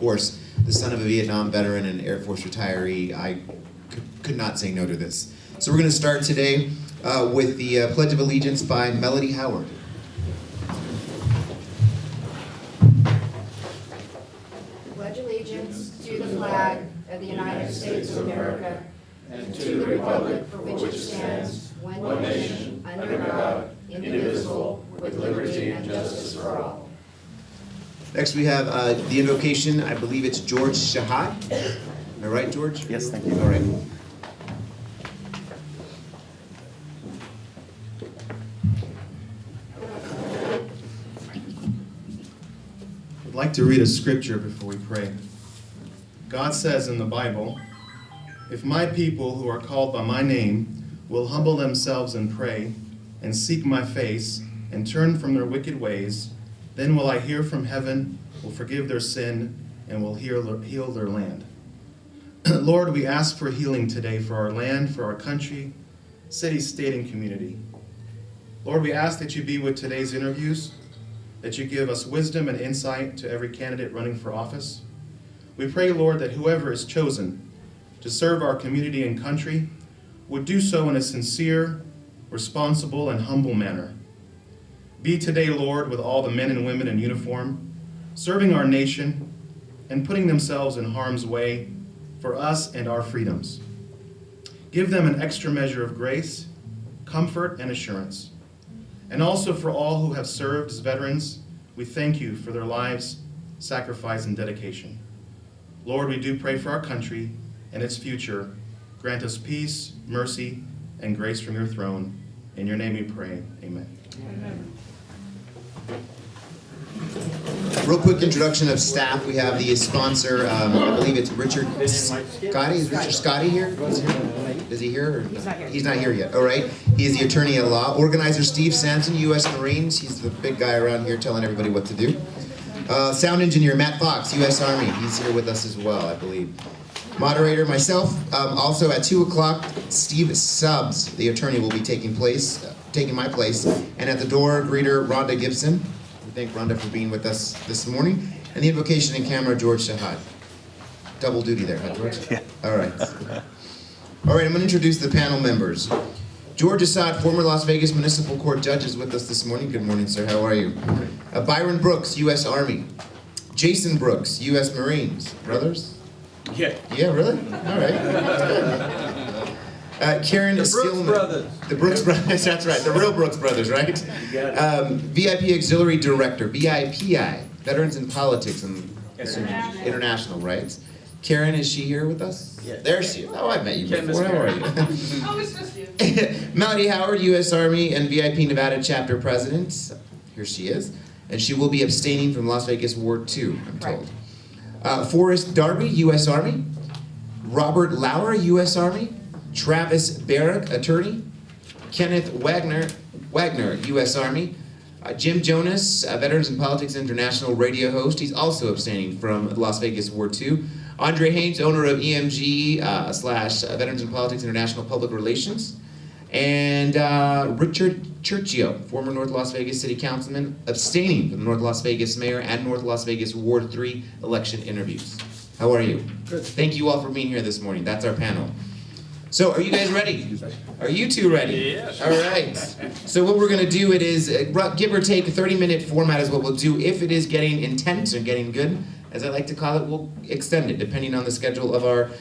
course, the son of a Vietnam veteran and Air Force retiree, I could not say no to this. So we're going to start today with the Pledge of Allegiance by Melody Howard. Pledge allegiance to the flag of the United States of America and to the republic for which it stands, one nation, under God, indivisible, with liberty and justice for all. Next we have the invocation. I believe it's George Shahad. Am I right, George? Yes, thank you. All right. I'd like to read a scripture before we pray. God says in the Bible, "If my people who are called by my name will humble themselves and pray and seek my face and turn from their wicked ways, then will I hear from heaven, will forgive their sin, and will heal their land." Lord, we ask for healing today for our land, for our country, city, state, and community. Lord, we ask that you be with today's interviews, that you give us wisdom and insight to every candidate running for office. We pray, Lord, that whoever is chosen to serve our community and country would do so in a sincere, responsible, and humble manner. Be today, Lord, with all the men and women in uniform, serving our nation and putting themselves in harm's way for us and our freedoms. Give them an extra measure of grace, comfort, and assurance. And also for all who have served as veterans, we thank you for their lives, sacrifice, and dedication. Lord, we do pray for our country and its future. Grant us peace, mercy, and grace from your throne. In your name we pray. Amen. Amen. Real quick introduction of staff. We have the sponsor, I believe it's Richard Scotty. Is Richard Scotty here? Is he here? Or no? He's not here yet. All right. He is the attorney at law. Organizer Steve Sampson, U.S. Marines. He's the big guy around here telling everybody what to do. Sound engineer Matt Fox, U.S. Army. He's here with us as well, I believe. Moderator, myself. Also at 2 o'clock, Steve Stubbs, the attorney, will be taking my place. And at the door, greeter Rhonda Gibson. We thank Rhonda for being with us this morning. And the invocation and camera, George Shahad. Double duty there, huh, George? Yeah. All right. All right, I'm going to introduce the panel members. George Assad, former Las Vegas Municipal Court judge, is with us this morning. Good morning, sir. How are you? Byron Brooks, U.S. Army. Jason Brooks, U.S. Marines. Brothers? Yeah. Yeah, really? All right. That's good. Karen Stillman. Brothers. The Brooks Brothers, that's right. The real Brooks Brothers, right? You got it. VIP Auxiliary Director, VIPI, Veterans in Politics and International Rights. Karen, is she here with us? Yes. There she is. Oh, I've met you Can't before. miss How are you? Oh, it's just you. Melody Howard, U.S. Army and VIP Nevada Chapter President. Here she is. And she will be abstaining from Las Vegas Ward 2, I'm told. Forrest Darby, U.S. Army. Robert Lauer, U.S. Army. Travis Barrick, attorney. Kenneth Wagner, U.S. Army. Jim Jonas, Veterans in Politics International radio host. He's also abstaining from Las Vegas Ward 2. Andre Haynes, owner of EMG / Veterans in Politics International Public Relations. And Richard Churchio, former North Las Vegas City Councilman, abstaining from the North Las Vegas Mayor and North Las Vegas Ward 3 election interviews. How are you? Good. Thank you all for being here this morning. That's our panel. So, are you guys ready? Are you two ready? Yes. All right. So what we're going to do, it is, give or take, a 30-minute format is what we'll do. If it is getting intense and getting good, as I like to call it, we'll extend it depending on the schedule of our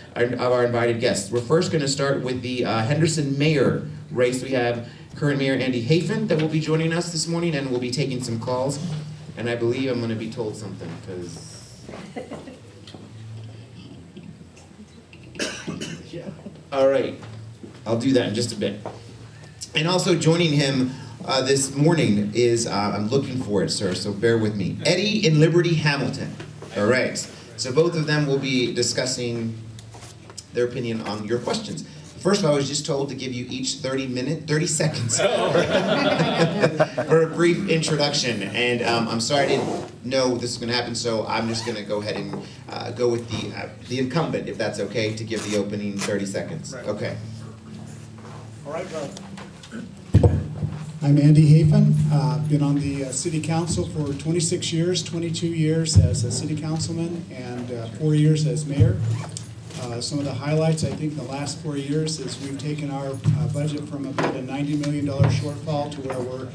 invited guests. We're first going to start with the Henderson mayor race. We have current Mayor Andy Hafen that will be joining us this morning, and we'll be taking some calls. And I believe I'm going to be told something, because... All right, I'll do that in just a bit. And also joining him this morning is, I'm looking for it, sir, so bear with me, Eddie and Liberty Hamilton. All right, so both of them will be discussing their opinion on your questions. First of all, I was just told to give you each 30 seconds for a brief introduction. And I'm sorry I didn't know this was going to happen, so I'm just going to go ahead and go with the incumbent, if that's okay, to give the opening 30 seconds. Right. Okay. All right, brother. I'm Andy Hafen. Been on the city council for 26 years, 22 years as a city councilman, and 4 years as mayor. Some of the highlights, I think, in the last 4 years is we've taken our budget from about a $90 million shortfall to where we're,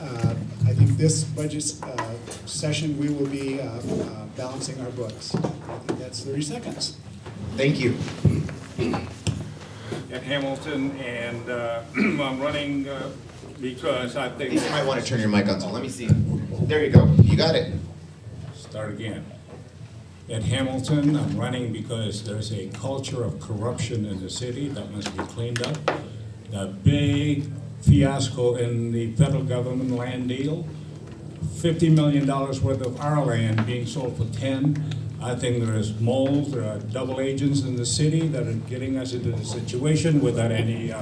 I think this budget session, we will be balancing our books. I think that's 30 seconds. Thank you. At Hamilton, and I'm running because I think. You might want to turn your mic on, so let me see. There you go. You got it. Start again. At Hamilton, I'm running because there's a culture of corruption in the city that must be cleaned up. The big fiasco in the federal government land deal, $50 million worth of our land being sold for 10. I think there is moles, there are double agents in the city that are getting us into the situation without any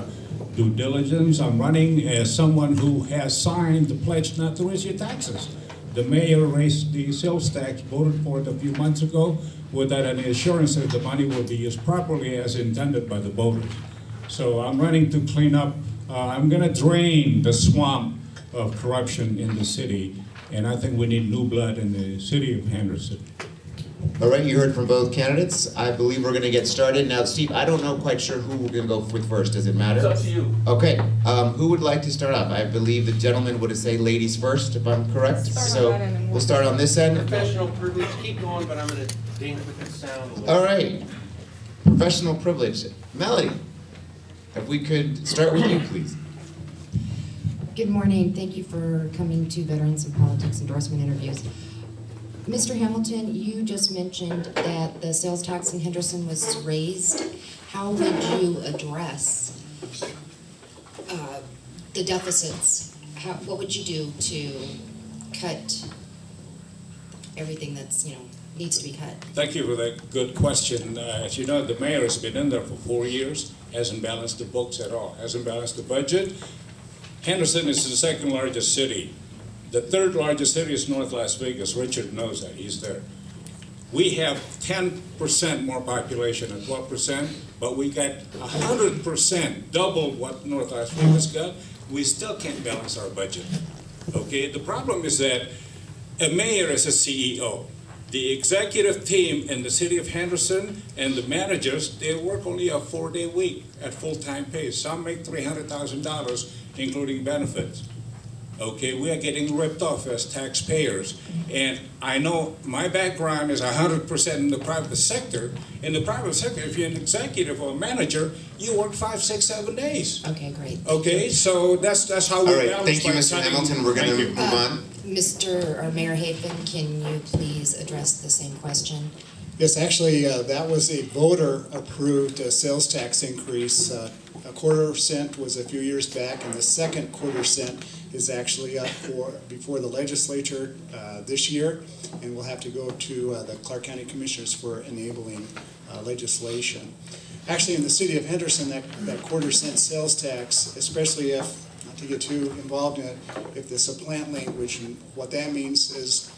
due diligence. I'm running as someone who has signed the pledge not to raise your taxes. The mayor raised the sales tax, voted for it a few months ago, without any assurance that the money will be used properly as intended by the voters. So I'm running to clean up, I'm gonna drain the swamp of corruption in the city, and I think we need new blood in the city of Henderson. All right, you heard from both candidates. I believe we're going to get started. Now, Steve, I don't know quite sure who we're going to go with first. Does it matter? It's up to you. Okay, who would like to start off? I believe the gentleman would say ladies first, if I'm correct. So we'll start on this end. Professional privilege, keep going, but I'm gonna ding with the sound a little. All right, professional privilege. Melody, if we could start with you, please. Good morning. Thank you for coming to Veterans in Politics endorsement interviews. Mr. Hamilton, you just mentioned that the sales tax in Henderson was raised. How would you address the deficits? What would you do to cut everything that's, needs to be cut? Thank you for that good question. As you know, the mayor has been in there for 4 years, hasn't balanced the books at all, hasn't balanced the budget. Henderson is the second largest city. The third largest city is North Las Vegas. Richard knows that, he's there. We have 10% more population at 12%, but we got 100%, double what North Las Vegas got. We still can't balance our budget, okay? The problem is that a mayor is a CEO. The executive team in the city of Henderson and the managers, they work only a 4-day week at full-time pay. Some make $300,000, including benefits. Okay, we are getting ripped off as taxpayers. And I know my background is 100% in the private sector. In the private sector, if you're an executive or a manager, you work 5, 6, 7 days. Okay, great. Okay, so that's how we All right, balance. thank you, Mr. Hamilton. We're going to move on. Mayor Hafen, can you please address the same question? Yes, actually, that was a voter-approved sales tax increase. A 1/4 cent was a few years back, and the second 1/4 cent is actually up before the legislature this year, and we'll have to go to the Clark County Commissioners for enabling legislation. Actually, in the city of Henderson, that 1/4 cent sales tax, especially if, not to get too involved in it, if the supplant language, and what that means is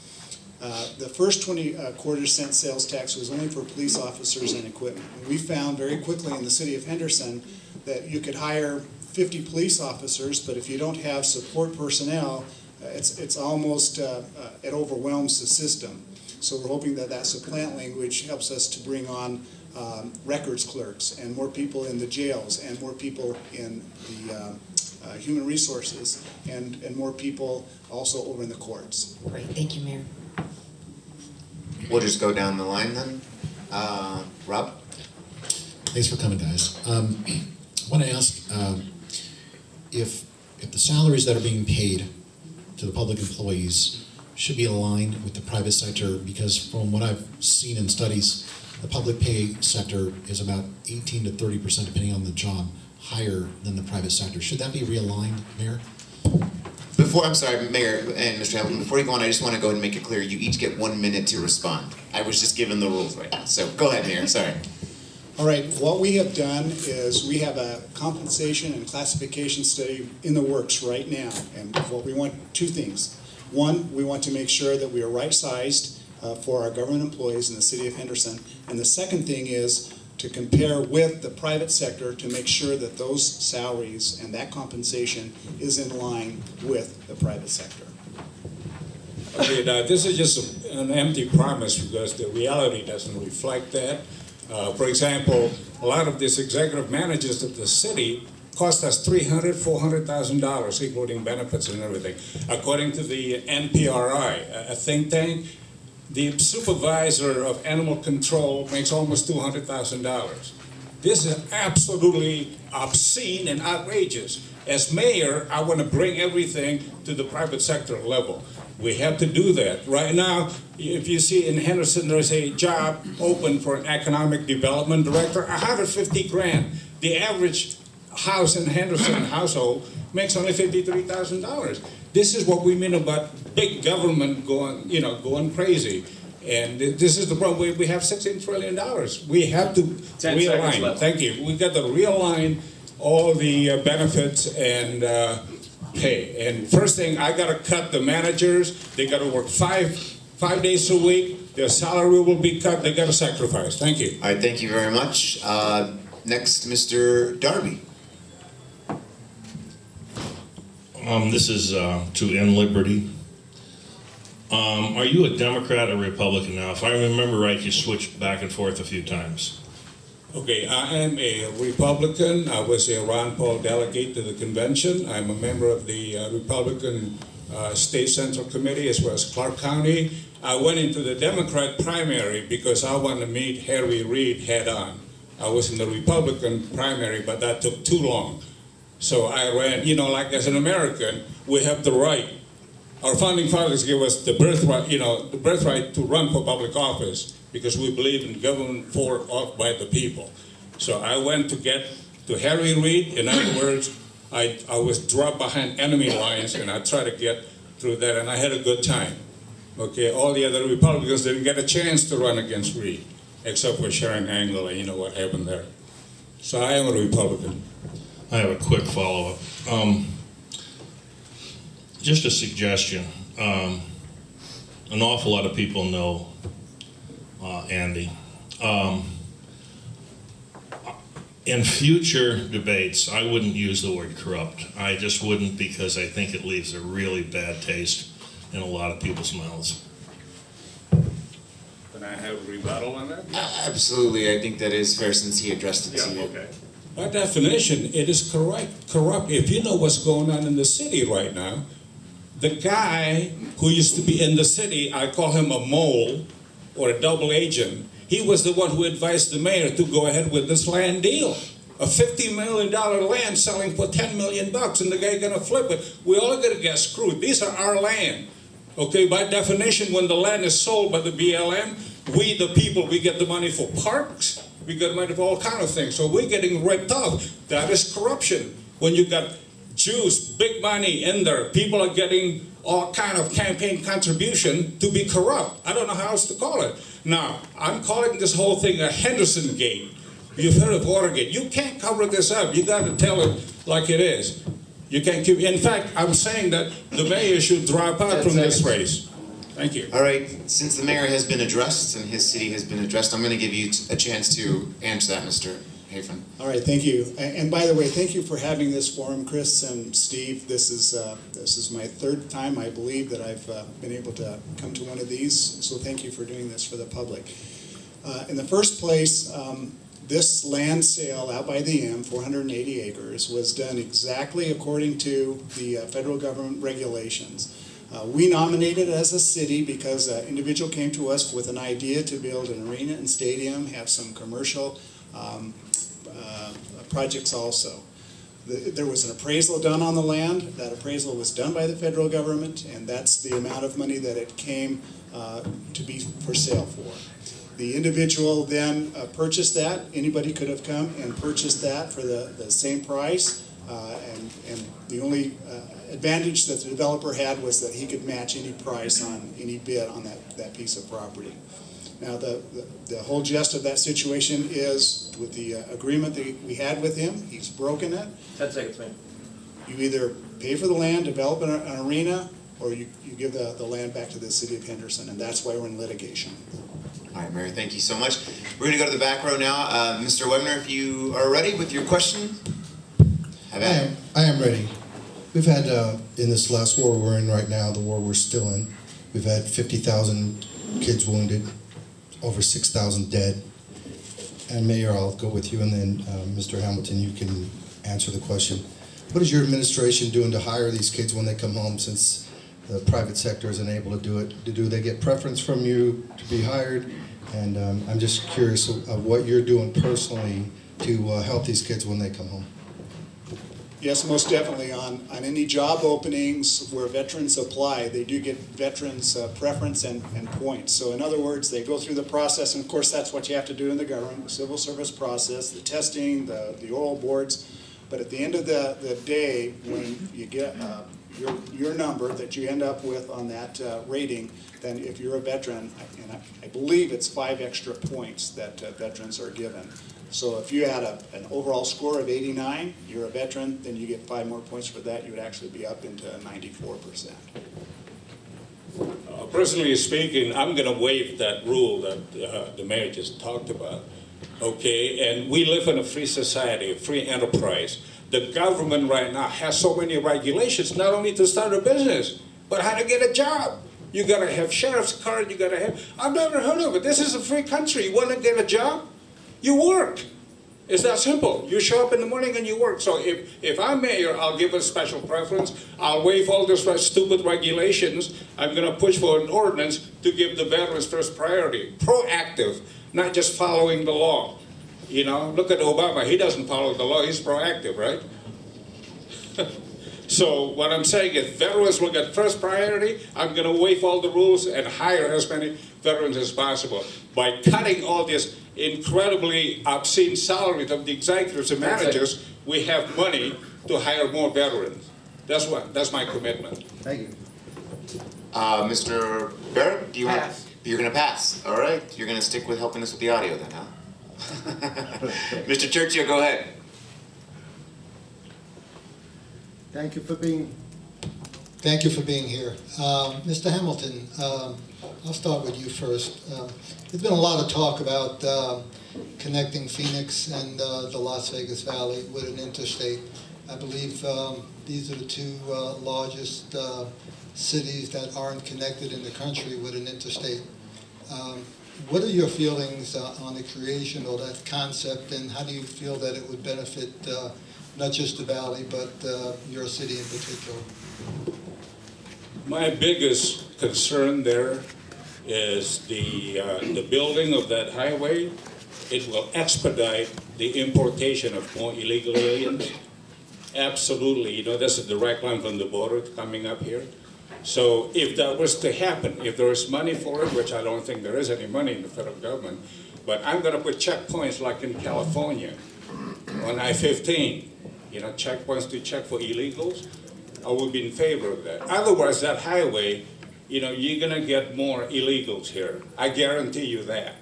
the first 1/4 cent sales tax was only for police officers and equipment. And we found very quickly in the city of Henderson that you could hire 50 police officers, but if you don't have support personnel, it's almost, it overwhelms the system. So we're hoping that that supplant language helps us to bring on records clerks and more people in the jails and more people in the human resources and more people also over in the courts. Great, thank you, Mayor. We'll just go down the line then. Rob? Thanks for coming, guys. I want to ask if the salaries that are being paid to the public employees should be aligned with the private sector, because from what I've seen in studies, the public pay sector is about 18 to 30%, depending on the job, higher than the private sector. Should that be realigned, Mayor? I'm sorry, Mayor and Mr. Hamilton, before you go on, I just want to go ahead and make it clear, you each get 1 minute to respond. I was just given the rules right now, so go ahead, Mayor, sorry. All right, what we have done is we have a compensation and classification study in the works right now. And what we want, 2 things. One, we want to make sure that we are right-sized for our government employees in the city of Henderson. And the second thing is to compare with the private sector to make sure that those salaries and that compensation is in line with the private sector. Okay, now this is just an empty promise because the reality doesn't reflect that. For example, a lot of these executive managers at the city cost us $300,000, $400,000, including benefits and everything. According to the NPRI, a think tank, the supervisor of animal control makes almost $200,000. This is absolutely obscene and outrageous. As mayor, I want to bring everything to the private sector level. We have to do that. Right now, if you see in Henderson, there's a job open for an economic development director, 150 grand. The average house in Henderson household makes only $53,000. This is what we mean about big government going crazy. And this is the problem. We have $16 trillion. We have to 10 seconds realign. left. Thank you. We got to realign all the benefits and pay. And first thing, I got to cut the managers. They got to work five days a week. Their salary will be cut. They got to sacrifice. Thank you. All right, thank you very much. Next, Mr. Darby. This is to end liberty. Are you a Democrat or Republican now? If I remember right, you switched back and forth a few times. Okay, I am a Republican. I was a Ron Paul delegate to the convention. I'm a member of the Republican State Central Committee as well as Clark County. I went into the Democrat primary because I wanted to meet Harry Reid head on. I was in the Republican primary, but that took too long. So I ran, like as an American, we have the right. Our founding fathers gave us the birthright to run for public office because we believe in government for of by the people. So I went to get to Harry Reid. In other words, I was dropped behind enemy lines and I tried to get through that and I had a good time. Okay, all the other Republicans didn't get a chance to run against Reid, except for Sharon Angle, and you know what happened there. So I am a Republican. I have a quick follow-up. Just a suggestion. An awful lot of people know Andy. In future debates, I wouldn't use the word corrupt. I just wouldn't, because I think it leaves a really bad taste in a lot of people's mouths. Can I have a rebuttal on that? Absolutely, I think that is fair since he addressed it to you. Okay. By definition, it is corrupt. If you know what's going on in the city right now, the guy who used to be in the city, I call him a mole or a double agent, he was the one who advised the mayor to go ahead with this land deal. A $50 million land selling for $10 million, and the guy gonna flip it. We all gonna get screwed. These are our land. Okay, by definition, when the land is sold by the BLM, we, the people, we get the money for parks, we get money for all kind of things. So we're getting ripped off. That is corruption. When you got Jews, big money in there, people are getting all kind of campaign contribution to be corrupt. I don't know how else to call it. Now, I'm calling this whole thing a Henderson gate. You've heard of Watergate. You can't cover this up. You got to tell it like it is. You can't keep. In fact, I'm saying that the mayor should drop out from this race. Thank you. All right, since the mayor has been addressed and his city has been addressed, I'm going to give you a chance to answer that, Mr. Hafen. All right, thank you. And by the way, thank you for having this forum, Chris and Steve. This is my third time, I believe, that I've been able to come to one of these. So thank you for doing this for the public. In the first place, this land sale out by the M, 480 acres, was done exactly according to the federal government regulations. We nominated as a city because an individual came to us with an idea to build an arena and stadium, have some commercial projects also. There was an appraisal done on the land. That appraisal was done by the federal government, and that's the amount of money that it came to be for sale for. The individual then purchased that. Anybody could have come and purchased that for the same price, and the only advantage that the developer had was that he could match any price on any bid on that piece of property. Now, the whole gist of that situation is with the agreement that we had with him, he's broken it. 10 seconds, man. You either pay for the land, develop an arena, or you give the land back to the city of Henderson, and that's why we're in litigation. All right, Mayor, thank you so much. We're gonna go to the back row now. Mr. Webner, if you are ready with your question. Have at it. I am ready. We've had, in this last war we're in right now, the war we're still in, we've had 50,000 kids wounded, over 6,000 dead. And Mayor, I'll go with you, and then Mr. Hamilton, you can answer the question. What is your administration doing to hire these kids when they come home, since the private sector isn't able to do it? Do they get preference from you to be hired? And I'm just curious of what you're doing personally to help these kids when they come home. Yes, most definitely. On any job openings where veterans apply, they do get veterans preference and points. So in other words, they go through the process, and of course that's what you have to do in the government, the civil service process, the testing, the oral boards. But at the end of the day, when you get your number that you end up with on that rating, then if you're a veteran, and I believe it's 5 extra points that veterans are given. So if you had an overall score of 89, you're a veteran, then you get 5 more points for that. You would actually be up into 94%. Personally speaking, I'm going to waive that rule that the mayor just talked about. Okay, and we live in a free society, a free enterprise. The government right now has so many regulations, not only to start a business, but how to get a job. You got to have sheriff's card, you got to have, I've never heard of it. This is a free country. You want to get a job? You work. It's that simple. You show up in the morning and you work. So if I'm mayor, I'll give a special preference. I'll waive all these stupid regulations. I'm going to push for an ordinance to give the veterans first priority. Proactive, not just following the law. You know, look at Obama. He doesn't follow the law. He's proactive, right? So what I'm saying is veterans will get first priority. I'm going to waive all the rules and hire as many veterans as possible. By cutting all this incredibly obscene salaries of the executives and managers, we have money to hire more veterans. That's my commitment. Thank you. Mr. Barrett, do you want? Pass. You're gonna pass. All right. You're gonna stick with helping us with the audio then, huh? Mr. Churchill, go ahead. Thank you for being here. Mr. Hamilton, I'll start with you first. There's been a lot of talk about connecting Phoenix and the Las Vegas Valley with an interstate. I believe these are the 2 largest cities that aren't connected in the country with an interstate. What are your feelings on the creation of that concept, and how do you feel that it would benefit not just the valley, but your city in particular? My biggest concern there is the building of that highway. It will expedite the importation of more illegal aliens. Absolutely, you know, that's a direct line from the border coming up here. So if that was to happen, if there is money for it, which I don't think there is any money in the federal government, but I'm going to put checkpoints like in California on I-15, you know, checkpoints to check for illegals. I would be in favor of that. Otherwise, that highway, you know, you're going to get more illegals here. I guarantee you that,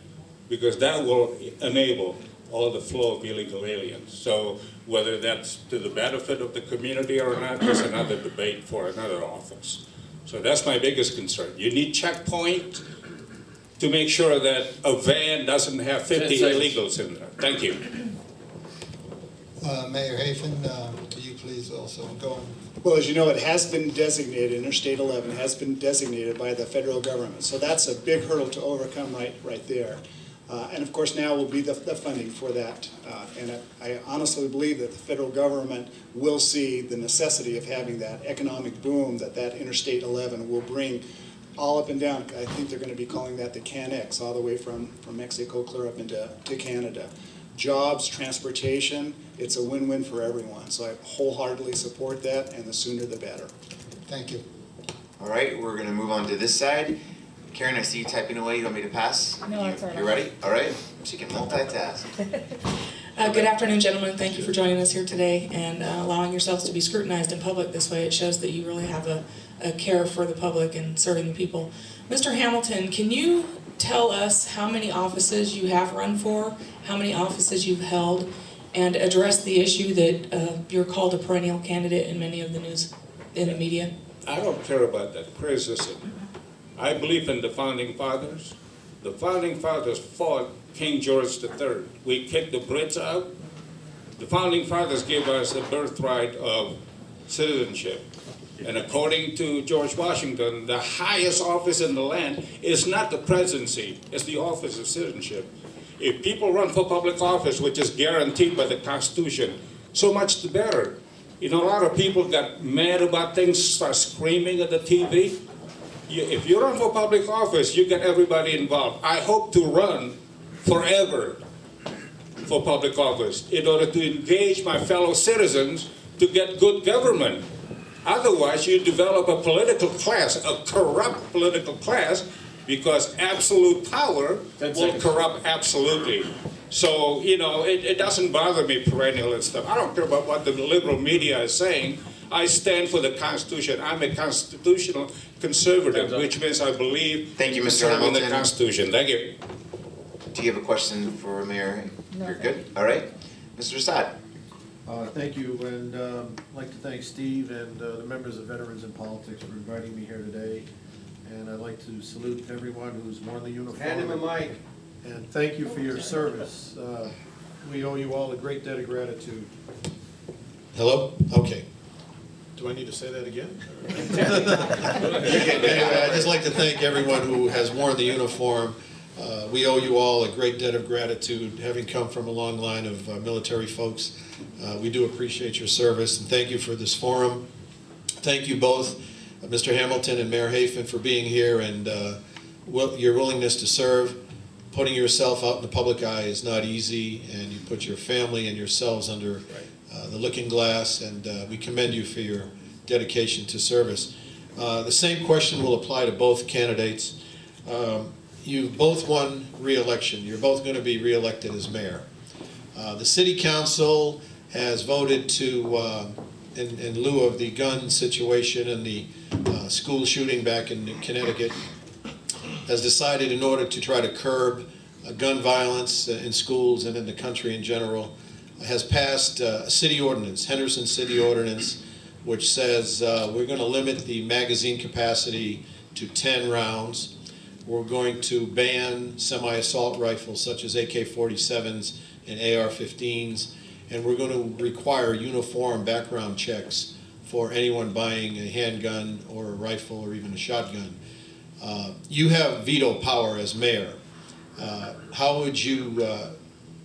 because that will enable all the flow of illegal aliens. So whether that's to the benefit of the community or not, is another debate for another office. So that's my biggest concern. You need checkpoint to make sure that a van doesn't have 50 illegals in there. Thank you. Mayor Hafen, could you please also go on? Well, as you know, it has been designated, Interstate 11 has been designated by the federal government. So that's a big hurdle to overcome right there. And of course now will be the funding for that. And I honestly believe that the federal government will see the necessity of having that economic boom that Interstate 11 will bring all up and down. I think they're going to be calling that the CanX, all the way from Mexico clear up into Canada. Jobs, transportation, it's a win-win for everyone. So I wholeheartedly support that, and the sooner the better. Thank you. All right, we're gonna move on to this side. Karen, I see you typing away. You want me to pass? No, it's all right. You ready? All right. She can multitask. Good afternoon, gentlemen. Thank you for joining us here today and allowing yourselves to be scrutinized in public this way. It shows that you really have a care for the public and serving the people. Mr. Hamilton, can you tell us how many offices you have run for, how many offices you've held, and address the issue that you're called a perennial candidate in many of the news, in the media? I don't care about that criticism. I believe in the founding fathers. The founding fathers fought King George III. We kicked the Brits out. The founding fathers gave us the birthright of citizenship. And according to George Washington, the highest office in the land is not the presidency, it's the office of citizenship. If people run for public office, which is guaranteed by the Constitution, so much the better. You know, a lot of people got mad about things, start screaming at the TV. If you run for public office, you get everybody involved. I hope to run forever for public office in order to engage my fellow citizens to get good government. Otherwise, you develop a political class, a corrupt political class, because absolute power will corrupt absolutely. So, you know, it doesn't bother me perennial and stuff. I don't care about what the liberal media is saying. I stand for the Constitution. I'm a constitutional conservative, which means I believe Thank you, Mr. in the Hamilton. Constitution. Thank you. Do you have a question for Mayor? You're good? All right. Mr. Assad. Thank you, and I'd like to thank Steve and the members of Veterans in Politics for inviting me here today. And I'd like to salute everyone who's worn the uniform. Hand him a mic. And thank you for your service. We owe you all a great debt of gratitude. Hello? Okay. Do I need to say that again? Anyway, I'd just like to thank everyone who has worn the uniform. We owe you all a great debt of gratitude, having come from a long line of military folks. We do appreciate your service, and thank you for this forum. Thank you both, Mr. Hamilton and Mayor Hafen, for being here, and your willingness to serve. Putting yourself out in the public eye is not easy, and you put your family and yourselves under the looking glass, and we commend you for your dedication to service. The same question will apply to both candidates. You've both won re-election. You're both going to be re-elected as mayor. The city council has voted to, in lieu of the gun situation and the school shooting back in Connecticut, has decided, in order to try to curb gun violence in schools and in the country in general, has passed a city ordinance, Henderson city ordinance, which says we're going to limit the magazine capacity to 10 rounds. We're going to ban semi-assault rifles such as AK-47s and AR-15s, and we're going to require uniform background checks for anyone buying a handgun or a rifle or even a shotgun. You have veto power as mayor. How would you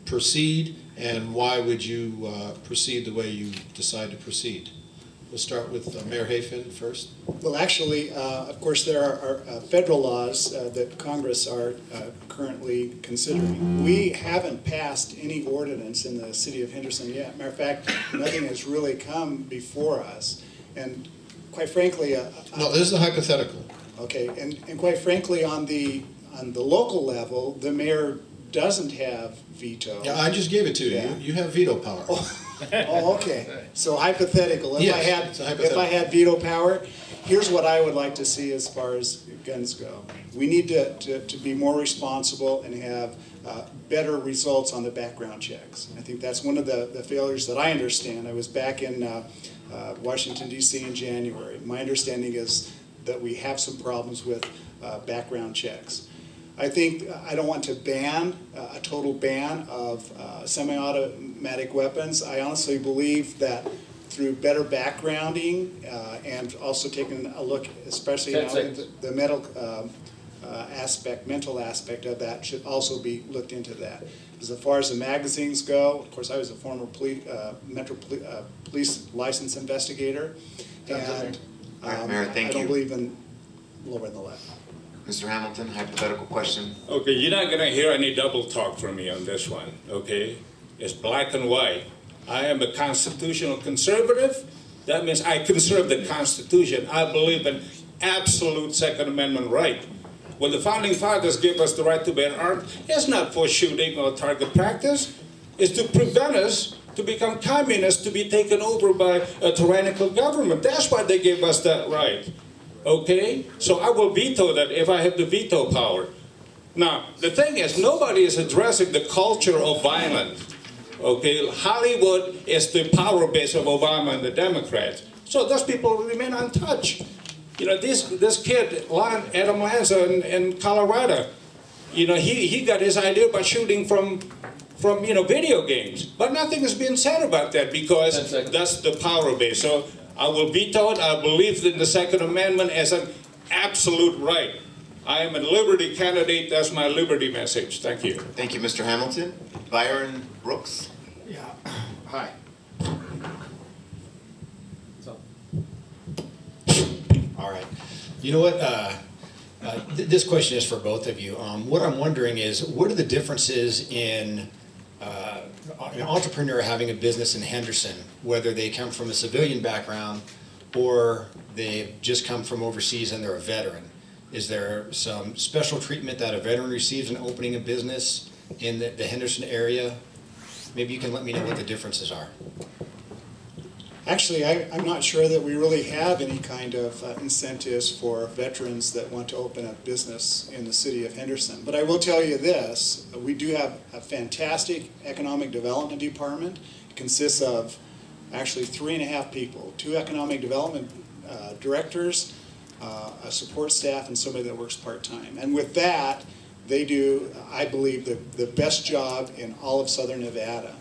proceed, and why would you proceed the way you decide to proceed? We'll start with Mayor Hafen first. Well, actually, of course, there are federal laws that Congress are currently considering. We haven't passed any ordinance in the city of Henderson yet. Matter of fact, nothing has really come before us. And quite frankly... No, this is a hypothetical. Okay, and quite frankly, on the local level, the mayor doesn't have veto. Yeah, I just gave it to you. Yeah. You have veto power. Oh, okay. So hypothetical. If Yes, if I had veto power, here's what I would like to see as far as guns go. We need to be more responsible and have better results on the background checks. I think that's one of the failures that I understand. I was back in Washington, D.C. in January. My understanding is that we have some problems with background checks. I think I don't want to ban a total ban of semi-automatic weapons. I honestly believe that through better backgrounding and also taking a look, especially now at the mental aspect of that should also be looked into that. As far as the magazines go, of course, I was a former police license investigator, and Mayor, thank I don't you. believe in lowering the level. Mr. Hamilton, hypothetical question. Okay, you're not gonna hear any double talk from me on this one, okay? It's black and white. I am a constitutional conservative. That means I conserve the Constitution. I believe in absolute Second Amendment right. When the Founding Fathers gave us the right to bear arms, it's not for shooting or target practice. It's to prevent us to become communists, to be taken over by a tyrannical government. That's why they gave us that right. Okay? So I will veto that if I have the veto power. Now, the thing is, nobody is addressing the culture of violence. Okay? Hollywood is the power base of Obama and the Democrats. So those people remain untouched. You know, this kid, Adam Lanza in Colorado, he got his idea by shooting from video games. But nothing has been said about that because that's the power base. So I will veto it. I believe in the Second Amendment as an absolute right. I am a liberty candidate. That's my liberty message. Thank you. Thank you, Mr. Hamilton. Byron Brooks. Yeah, hi. All right. You know what? This question is for both of you. What I'm wondering is, what are the differences in an entrepreneur having a business in Henderson, whether they come from a civilian background or they've just come from overseas and they're a veteran? Is there some special treatment that a veteran receives in opening a business in the Henderson area? Maybe you can let me know what the differences are. Actually, I'm not sure that we really have any kind of incentives for veterans that want to open a business in the city of Henderson. But I will tell you this, we do have a fantastic economic development department. It consists of actually 3.5 people, 2 economic development directors, a support staff, and somebody that works part-time. And with that, they do, I believe, the best job in all of Southern Nevada.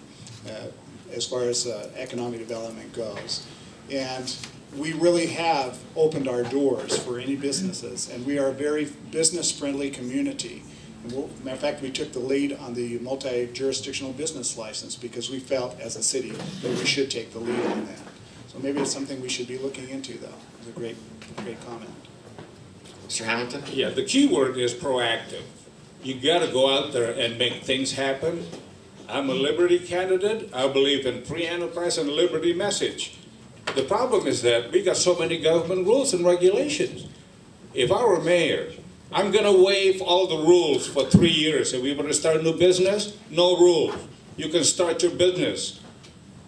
As far as economic development goes. And we really have opened our doors for any businesses, and we are a very business-friendly community. And matter of fact, we took the lead on the multi-jurisdictional business license because we felt as a city that we should take the lead on that. So maybe it's something we should be looking into, though. It's a great comment. Mr. Hamilton? Yeah, the key word is proactive. You got to go out there and make things happen. I'm a liberty candidate. I believe in free enterprise and liberty message. The problem is that we got so many government rules and regulations. If I were mayor, I'm going to waive all the rules for 3 years. If we want to start a new business, no rules. You can start your business,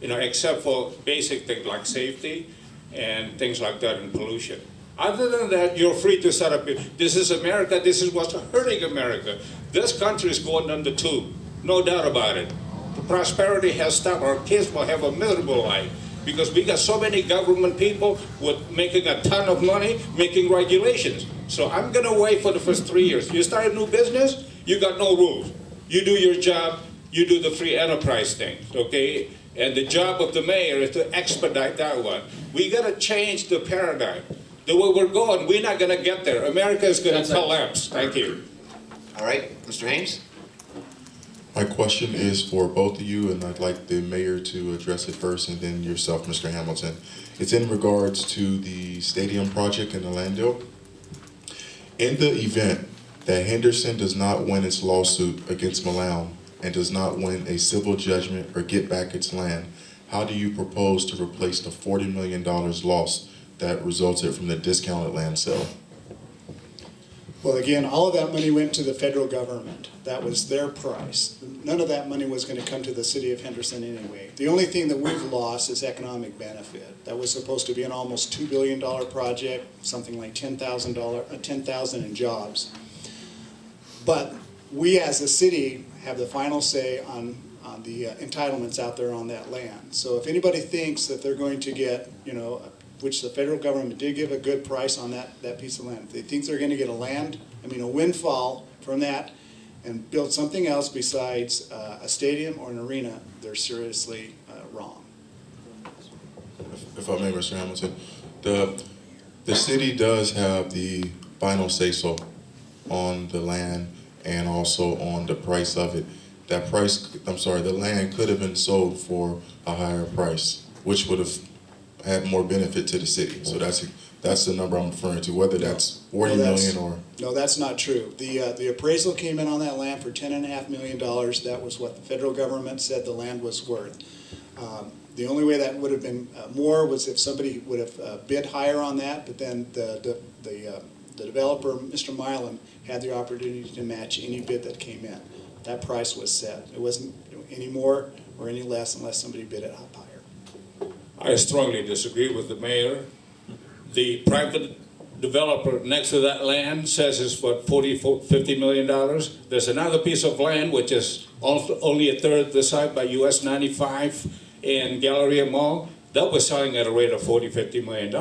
except for basic things like safety and things like that and pollution. Other than that, you're free to set up. This is America. This is what's hurting America. This country is going under tube. No doubt about it. The prosperity has stopped. Our kids will have a miserable life because we got so many government people with making a ton of money, making regulations. So I'm going to wait for the first 3 years. You start a new business, you got no rules. You do your job, you do the free enterprise thing, okay? And the job of the mayor is to expedite that one. We got to change the paradigm. The way we're going, we're not going to get there. America is going to collapse. Thank you. All right, Mr. Haynes? My question is for both of you, and I'd like the mayor to address it first, and then yourself, Mr. Hamilton. It's in regards to the stadium project in Orlando. In the event that Henderson does not win its lawsuit against Malone and does not win a civil judgment or get back its land, how do you propose to replace the $40 million lost that resulted from the discounted land sale? Well, again, all of that money went to the federal government. That was their price. None of that money was going to come to the city of Henderson anyway. The only thing that we've lost is economic benefit. That was supposed to be an almost $2 billion project, something like 10,000 in jobs. But we as a city have the final say on the entitlements out there on that land. So if anybody thinks that they're going to get, which the federal government did give a good price on that piece of land. If they think they're going to get a windfall from that and build something else besides a stadium or an arena, they're seriously wrong. If I may, Mr. Hamilton, the city does have the final say-so on the land and also on the price of it. The land could have been sold for a higher price, which would have had more benefit to the city. So that's the number I'm referring to, whether that's 40 million or... No, that's not true. The appraisal came in on that land for $10.5 million. That was what the federal government said the land was worth. The only way that would have been more was if somebody would have bid higher on that, but then the developer, Mr. Milan, had the opportunity to match any bid that came in. That price was set. It wasn't any more or any less unless somebody bid it up higher. I strongly disagree with the mayor. The private developer next to that land says it's for $50 million. There's another piece of land which is only a third the size by US 95 in Galleria Mall. That was selling at a rate of $50 million.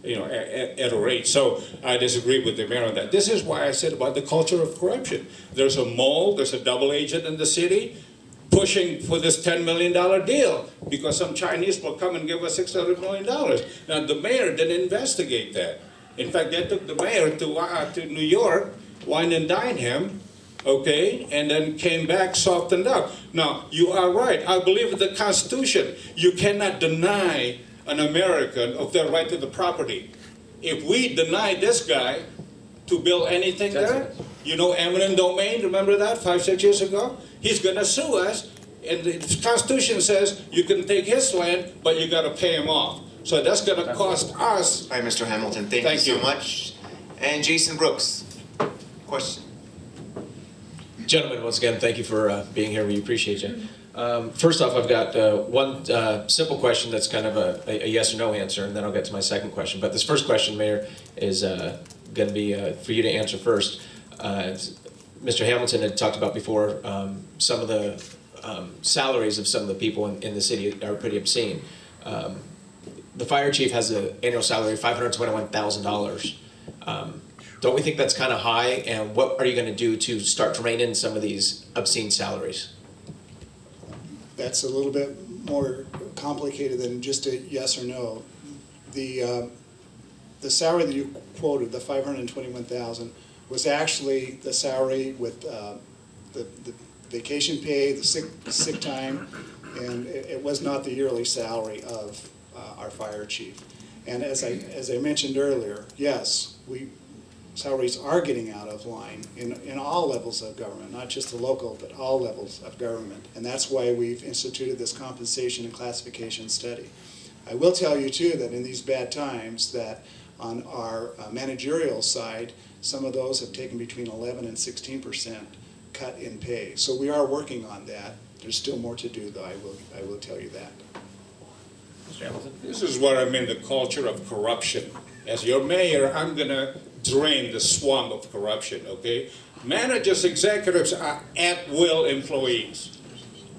at a rate. So I disagree with the mayor on that. This is why I said about the culture of corruption. There's a mole, there's a double agent in the city pushing for this $10 million deal because some Chinese will come and give us $600 million. Now the mayor didn't investigate that. In fact, they took the mayor to New York, wine and dine him, okay, and then came back softened up. Now, you are right. I believe in the Constitution. You cannot deny an American of their right to the property. If we deny this guy to build anything there, eminent domain, remember that 5-6 years ago? He's going to sue us, and the Constitution says you can take his land, but you got to pay him off. So that's going to cost us. All right, Mr. Hamilton, thank you so much. And Jason Brooks, question. Gentlemen, once again, thank you for being here. We appreciate you. First off, I've got one simple question that's kind of a yes or no answer, and then I'll get to my second question. But this first question, Mayor, is going to be for you to answer first. Mr. Hamilton had talked about before some of the salaries of some of the people in the city are pretty obscene. The fire chief has an annual salary of $521,000. Don't we think that's kind of high? And what are you going to do to start to rein in some of these obscene salaries? That's a little bit more complicated than just a yes or no. The salary that you quoted, the $521,000, was actually the salary with the vacation pay, the sick time, and it was not the yearly salary of our fire chief. And as I mentioned earlier, yes, salaries are getting out of line in all levels of government, not just the local, but all levels of government. And that's why we've instituted this compensation and classification study. I will tell you too that in these bad times that on our managerial side, some of those have taken between 11 and 16% cut in pay. So we are working on that. There's still more to do, though, I will tell you that. Mr. Hamilton? This is what I mean, the culture of corruption. As your mayor, I'm going to drain the swamp of corruption, okay? Managers, executives are at-will employees.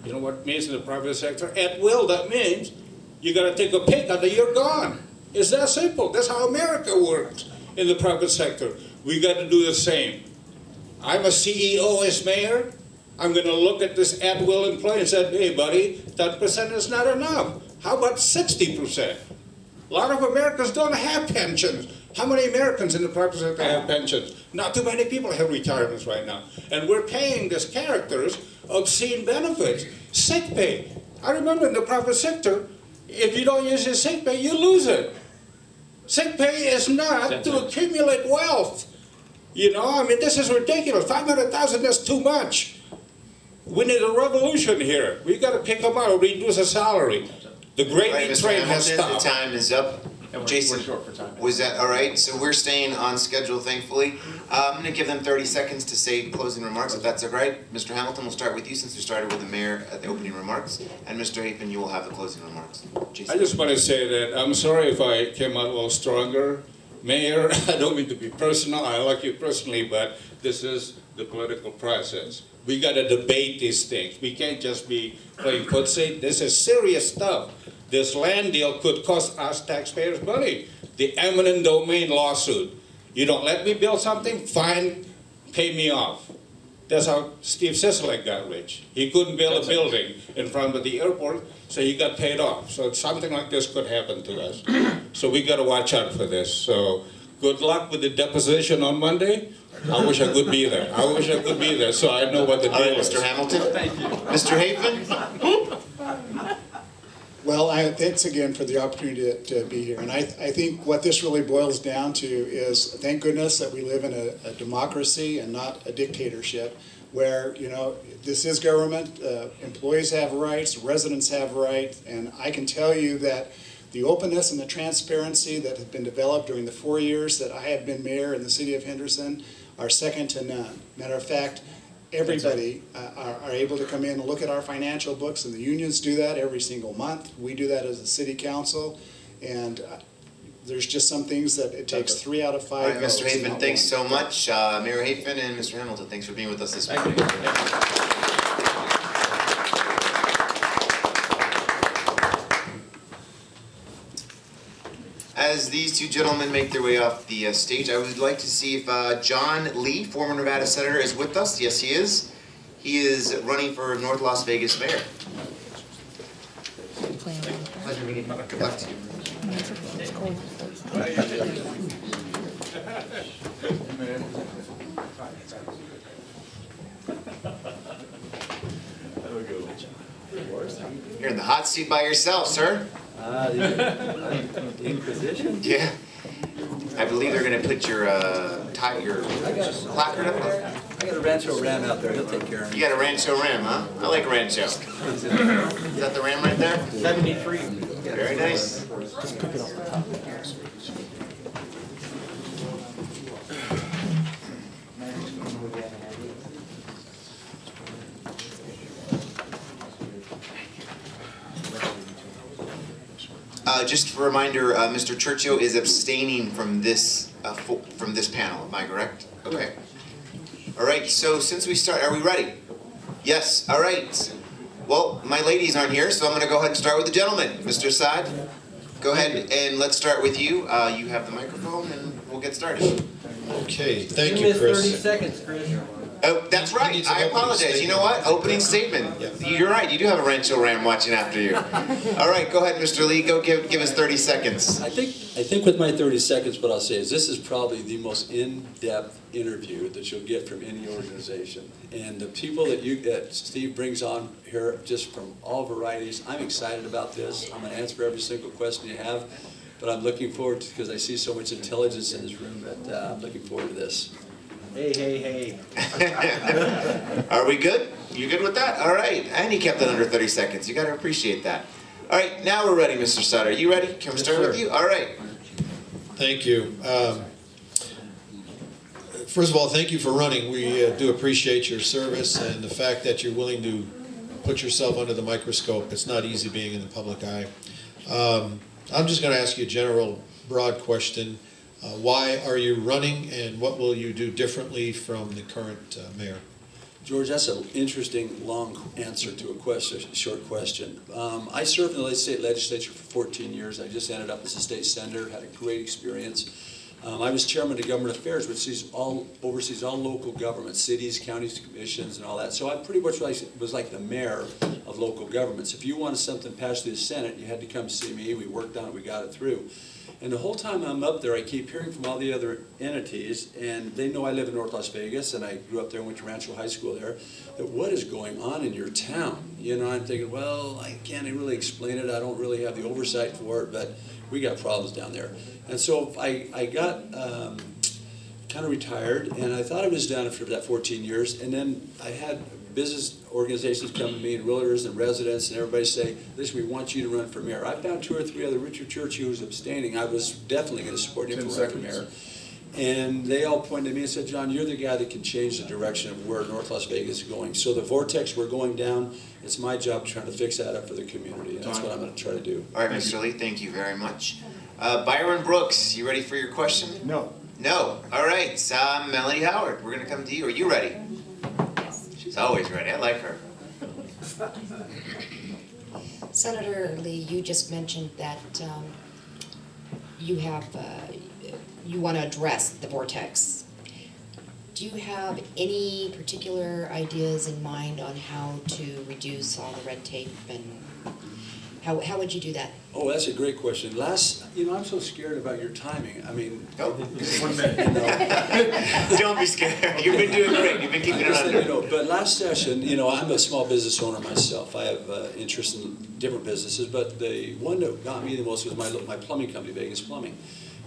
You know what it means in the private sector? At will, that means you got to take a pay cut or you're gone. It's that simple. That's how America works in the private sector. We got to do the same. I'm a CEO as mayor. I'm going to look at this at-will employee and say, hey, buddy, 10% is not enough. How about 60%? A lot of Americans don't have pensions. How many Americans in the private sector have pensions? Not too many people have retirements right now. And we're paying these characters obscene benefits. Sick pay. I remember in the private sector, if you don't use your sick pay, you lose it. Sick pay is not to accumulate wealth. This is ridiculous. 500,000 is too much. We need a revolution here. We got to pick them out, reduce the salary. The gravy train has stopped. The time is up. Jason, we're short for time. was that all right? So we're staying on schedule, thankfully. I'm going to give them 30 seconds to say closing remarks, if that's all right. Mr. Hamilton, we'll start with you since we started with the mayor at the opening remarks. And Mr. Hafen, you will have the closing remarks. Jason. I just want to say that I'm sorry if I came out a little stronger. Mayor, I don't mean to be personal. I like you personally, but this is the political process. We got to debate these things. We can't just be playing footsie. This is serious stuff. This land deal could cost us taxpayers money. The eminent domain lawsuit. You don't let me build something, fine, pay me off. That's how Steve Sisolak got rich. He couldn't build a building in front of the airport, so he got paid off. So something like this could happen to us. So we got to watch out for this. So good luck with the deposition on Monday. I wish I could be there. I wish I could be there so I know what the deal is. Mr. Hamilton. Thank you. Mr. Hafen. Well, thanks again for the opportunity to be here. And I think what this really boils down to is, thank goodness that we live in a democracy and not a dictatorship where, this is government, employees have rights, residents have rights, and I can tell you that the openness and the transparency that have been developed during the 4 years that I have been mayor in the city of Henderson are second to none. Matter of fact, everybody are able to come in and look at our financial books, and the unions do that every single month. We do that as a city council, and there's just some things that it takes 3 out of 5 All right, votes. Mr. Hafen, not thanks one. so much. Mayor Hafen and Mr. Hamilton, thanks for being with us this morning. as these two gentlemen make their way off the stage, I would like to see if John Lee, former Nevada Senator, is with us. Yes, he is. He is running for North Las Vegas mayor. Pleasure meeting you. Good luck to you. You're in the hot seat by yourself, sir. Inquisition? Yeah. I believe they're going to put your placard up there. I got a Rancho Ram out there. He'll take care of me. You got a Rancho Ram, huh? I like Rancho. Is that the Ram right there? 73. Very nice. Just pick it off the top. Just a reminder, Mr. Churchill is abstaining from this panel. Am I correct? Okay. All right. So since we start, are we ready? Yes. All right. Well, my ladies aren't here, so I'm going to go ahead and start with the gentleman. Mr. Saad, go ahead and let's start with you. You have the microphone, and we'll get started. Okay. Thank you, Chris. 30 seconds, Chris. Oh, that's right. I apologize. You know what? Opening statement. You're right. You do have a Rancho Ram watching after you. All right. Go ahead, Mr. Lee. Go give us 30 seconds. I think with my 30 seconds, what I'll say is this is probably the most in-depth interview that you'll get from any organization. And the people that Steve brings on here, just from all varieties, I'm excited about this. I'm going to answer every single question you have. But I'm looking forward to, because I see so much intelligence in this room, that I'm looking forward to this. Hey. Are we good? You good with that? All right. And he kept it under 30 seconds. You got to appreciate that. All right. Now we're ready, Mr. Sutter. Are you ready? Can we start with you? All right. Thank you. First of all, thank you for running. We do appreciate your service and the fact that you're willing to put yourself under the microscope. It's not easy being in the public eye. I'm just going to ask you a general, broad question. Why are you running, and what will you do differently from the current mayor? George, that's an interesting, long answer to a short question. I served in the state legislature for 14 years. I just ended up as a state senator, had a great experience. I was chairman of government affairs, which oversees all local governments, cities, counties, commissions, and all that. So I pretty much was like the mayor of local governments. If you wanted something passed through the Senate, you had to come see me. We worked on it. We got it through. And the whole time I'm up there, I keep hearing from all the other entities, and they know I live in North Las Vegas, and I grew up there and went to Rancho High School there, that what is going on in your town? You know, I'm thinking, well, I can't really explain it. I don't really have the oversight for it, but we got problems down there. And so I got kind of retired, and I thought I was done after that 14 years, and then I had business organizations come to me, and realtors and residents, and everybody say, listen, we want you to run for mayor. I found 2 or 3 other. Richard Churchill was abstaining. I was definitely going to support him for running for mayor. And they all pointed to me and said, John, you're the guy that can change the direction of where North Las Vegas is going. So the vortex we're going down, it's my job trying to fix that up for the community, and that's what I'm going to try to do. All right, Mr. Lee, thank you very much. Byron Brooks, you ready for your question? No. No. All right, Melanie Howard, we're going to come to you. Are you ready? She's always ready. I like her. Senator Lee, you just mentioned that you want to address the vortex. Do you have any particular ideas in mind on how to reduce all the red tape, and how would you do that? Oh, that's a great question. I'm so scared about your timing. I mean, 1 minute. Don't be scared. You've been doing great. You've been keeping it under. But last session, I'm a small business owner myself. I have interest in different businesses, but the one that got me the most was my plumbing company, Vegas Plumbing.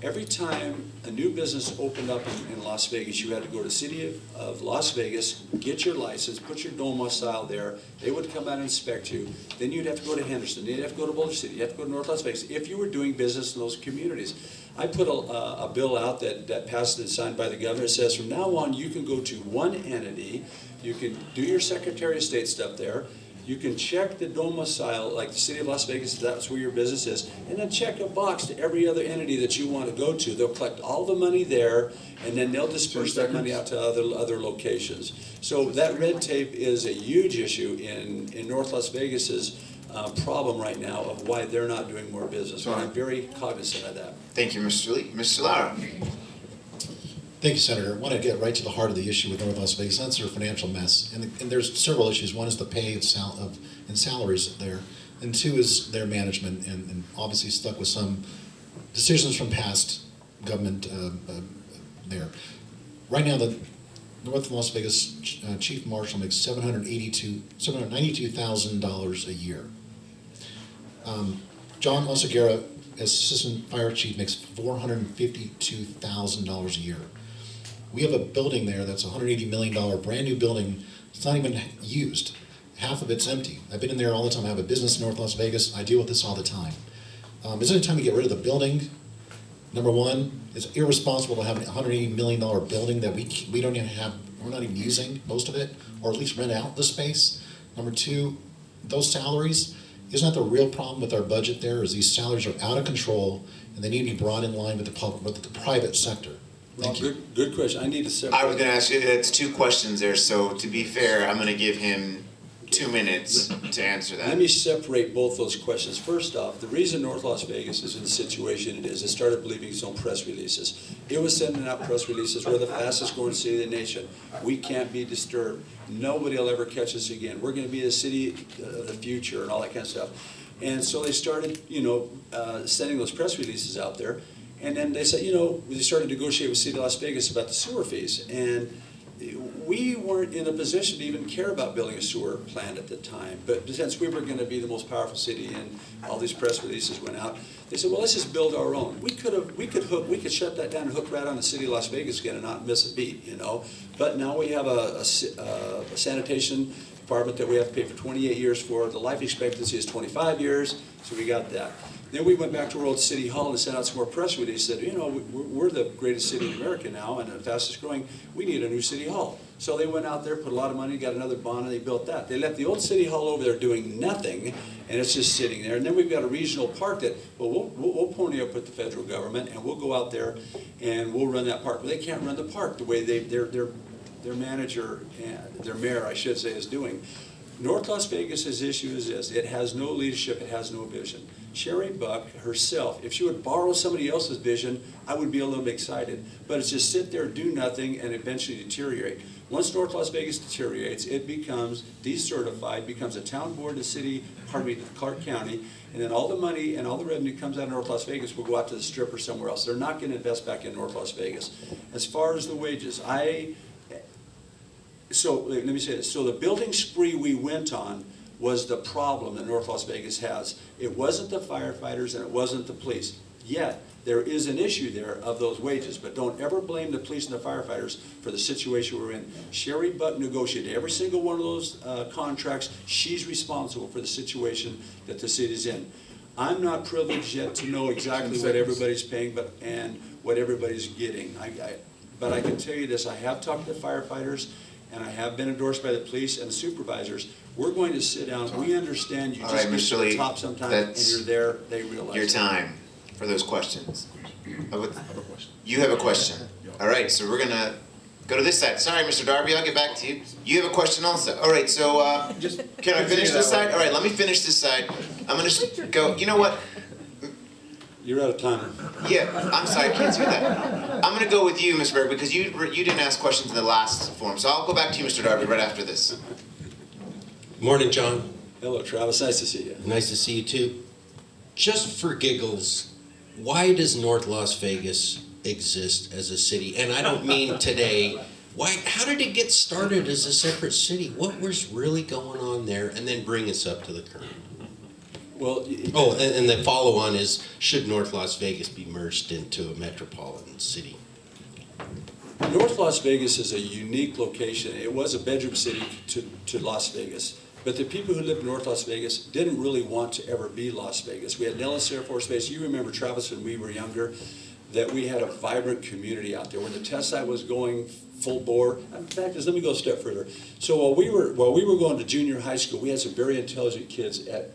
Every time a new business opened up in Las Vegas, you had to go to the city of Las Vegas, get your license, put your domicile there. They would come out and inspect you. Then you'd have to go to Henderson. Then you'd have to go to Boulder City. You have to go to North Las Vegas if you were doing business in those communities. I put a bill out that passed and signed by the governor. It says from now on you can go to one entity. You can do your Secretary of State stuff there. You can check the domicile, like the city of Las Vegas, if that's where your business is, and then check a box to every other entity that you want to go to. They'll collect all the money there, and then they'll disperse that money out to other locations. So that red tape is a huge issue in North Las Vegas's problem right now of why they're not doing more business. And I'm very cognizant of that. Thank you, Mr. Lee. Mr. Lara. Thank you, Senator. I want to get right to the heart of the issue with North Las Vegas. That's their financial mess. And there's several issues. One is the pay and salaries there. And two is their management, and obviously stuck with some decisions from past government there. Right now, the North Las Vegas Chief Marshal makes $792,000 a year. John Oseguera, as Assistant Fire Chief, makes $452,000 a year. We have a building there that's a $180 million brand new building. It's not even used. Half of it's empty. I've been in there all the time. I have a business in North Las Vegas. I deal with this all the time. Is it time to get rid of the building? Number one, it's irresponsible to have a $180 million building that we don't even have, we're not even using most of it, or at least rent out the space. Number two, those salaries, isn't that the real problem with our budget there, is these salaries are out of control and they need to be brought in line with the private sector. Thank you. Good question. I need to separate. I was going to ask you, it's two questions there, so to be fair, I'm going to give him 2 minutes to answer that. Let me separate both those questions. First off, the reason North Las Vegas is in the situation it is, it started believing its own press releases. It was sending out press releases, we're the fastest growing city in the nation. We can't be disturbed. Nobody will ever catch us again. We're going to be the city of the future and all that kind of stuff. And so they started, sending those press releases out there. And then they said, they started to negotiate with City of Las Vegas about the sewer fees. And we weren't in a position to even care about building a sewer plant at the time. But since we were going to be the most powerful city and all these press releases went out, they said, well, let's just build our own. We could shut that down and hook right on the City of Las Vegas again and not miss a beat, But now we have a sanitation department that we have to pay for 28 years for. The life expectancy is 25 years, so we got that. Then we went back to our old city hall and sent out some more press releases. Said, we're the greatest city in America now and the fastest growing. We need a new city hall. So they went out there, put a lot of money, got another bond, and they built that. They left the old city hall over there doing nothing, and it's just sitting there. And then we've got a regional park that, we'll pony up with the federal government, and we'll go out there and we'll run that park. But they can't run the park the way their manager, their mayor, I should say, is doing. North Las Vegas's issue is this: it has no leadership, it has no vision. Sherry Buck herself, if she would borrow somebody else's vision, I would be a little bit excited. But it's just sit there, do nothing, and eventually deteriorate. Once North Las Vegas deteriorates, it becomes decertified, becomes a town board, Clark County, and then all the money and all the revenue comes out of North Las Vegas will go out to the Strip or somewhere else. They're not going to invest back in North Las Vegas. As far as the wages, so let me say this. So the building spree we went on was the problem that North Las Vegas has. It wasn't the firefighters and it wasn't the police. Yet, there is an issue there of those wages, but don't ever blame the police and the firefighters for the situation we're in. Sherry Buck negotiated every single one of those contracts. She's responsible for the situation that the city's in. I'm not privileged yet to know exactly what everybody's paying and what everybody's getting. But I can tell you this, I have talked to the firefighters, and I have been endorsed by the police and the supervisors. We're going to sit down. We understand you just get to the top sometimes, and you're there. They realize your time for those questions. You have a question. All right, so we're gonna go to this side. Sorry, Mr. Darby, I'll get back to you. You have a question also. All right, so can I finish this side? All right, let me finish this side. I'm gonna go. You know what? You're out of time. Yeah, I'm sorry, I can't do that. I'm going to go with you, Ms. Berg, because you didn't ask questions in the last forum. So I'll go back to you, Mr. Darby, right after this. Morning, John. Hello, Travis. Nice to see you. Nice to see you, too. Just for giggles, why does North Las Vegas exist as a city? And I don't mean today. How did it get started as a separate city? What was really going on there? And then bring us up to the current. Well, and the follow-on is, should North Las Vegas be merged into a metropolitan city? North Las Vegas is a unique location. It was a bedroom city to Las Vegas. But the people who lived in North Las Vegas didn't really want to ever be Las Vegas. We had Nellis Air Force Base. You remember, Travis, when we were younger, that we had a vibrant community out there. When the test site was going full bore. In fact, let me go a step further. So while we were going to junior high school, we had some very intelligent kids at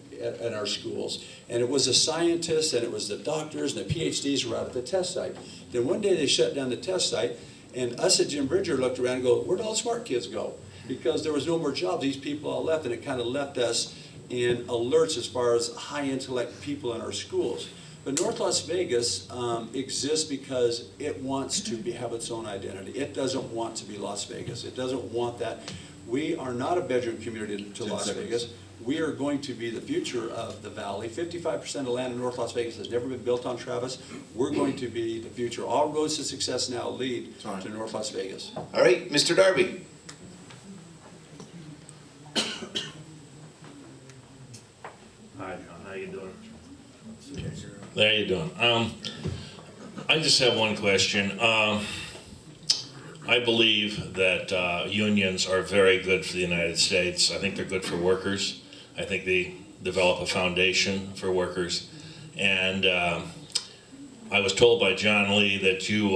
our schools. And it was the scientists and it was the doctors and the PhDs were out at the test site. Then one day they shut down the test site, and us at Jim Bridger looked around and go, where'd all the smart kids go? Because there was no more jobs. These people all left, and it kind of left us in alerts as far as high intellect people in our schools. But North Las Vegas exists because it wants to have its own identity. It doesn't want to be Las Vegas. It doesn't want that. We are not a bedroom community to Las Vegas. We are going to be the future of the valley. 55% of land in North Las Vegas has never been built on Travis. We're going to be the future. All roads to success now lead to North Las Vegas. All right, Mr. Darby. Hi, John. How you doing? How you doing? I just have one question. I believe that unions are very good for the United States. I think they're good for workers. I think they develop a foundation for workers. And I was told by John Lee that you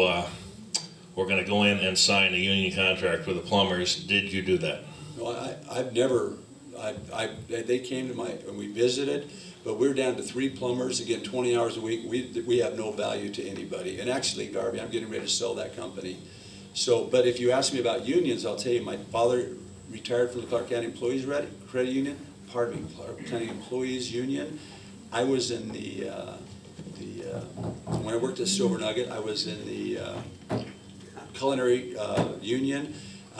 were going to go in and sign a union contract with the plumbers. Did you do that? No, I've never. They came to and we visited, but we're down to 3 plumbers, again, 20 hours a week. We have no value to anybody. And actually, Darby, I'm getting ready to sell that company. So, but if you ask me about unions, I'll tell you, my father retired from the Clark County Employees Credit Union, Clark County Employees Union. I was in when I worked at Silver Nugget, I was in the culinary union.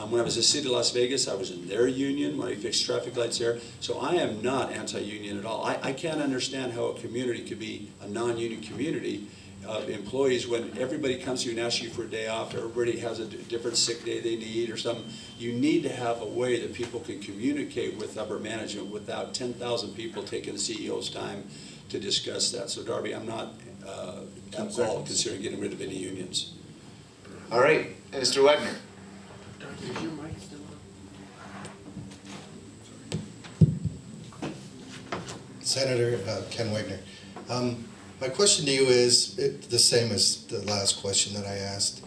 When I was at City of Las Vegas, I was in their union when I fixed traffic lights there. So I am not anti-union at all. I can't understand how a community could be a non-union community of employees when everybody comes to you and asks you for a day off, or everybody has a different sick day they need or something. You need to have a way that people can communicate with upper management without 10,000 people taking the CEO's time to discuss that. So Darby, I'm not at all considering getting rid of any unions. All right, Mr. Wagner. Is your mic still on? Senator Ken Wagner. My question to you is the same as the last question that I asked.